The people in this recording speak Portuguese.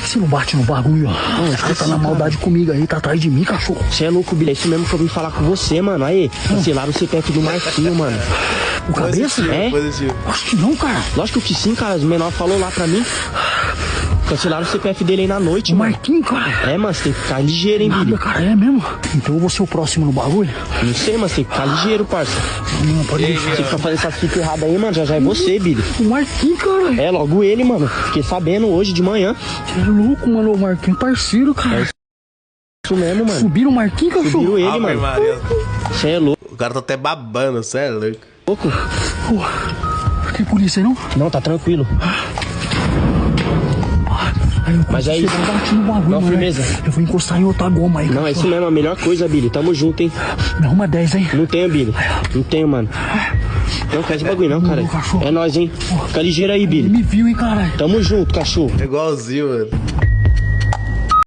que você não bate no bagulho, ó? Acho que tá na maldade comigo aí, tá atrás de mim, cachorro. Você é louco, Billy. É isso mesmo que eu vim falar com você, mano. Aí, cancelaram o CPF do Marquinho, mano. O cabeça? É? Acho que não, cara. Lógico que sim, cara. O menor falou lá pra mim. Cancelaram o CPF dele aí na noite, O mano. Marquinhos, cara. É, mano, você tem que ficar ligeiro, hein, Nada, Billy. cara, é mesmo? Então eu vou ser o próximo no bagulho? Não sei, mas tem que ficar ligeiro, parça. Não, pode deixar. Você fica fazendo essas fitas erradas aí, mano. Já é você, Billy. O Marquinhos, cara. É, logo ele, mano. Fiquei sabendo hoje de manhã. Você é louco, mano. O Marquinhos parceiro, cara. Isso mesmo, mano. Subiram o Marquinhos, cachorro? Subiu ele, Ave mano. Maria. Você é louco. O cara tá até babando, cê é louco. Tem polícia aí, não? Não, tá tranquilo. Mas aí, você bate no bagulho, não, mano. firmeza. Eu vou encostar em outra goma aí, Não, é cachorro. isso mesmo, a melhor coisa, Billy. Tamo junto, hein. Me arruma 10, hein? Não tenho, Billy. Não tenho, mano. Não quer esse bagulho, não, cara. cachorro. É nóis, hein. Fica ligeiro aí, Ele Billy. me viu, hein, caralho. Tamo junto, cachorro. É igualzinho, mano.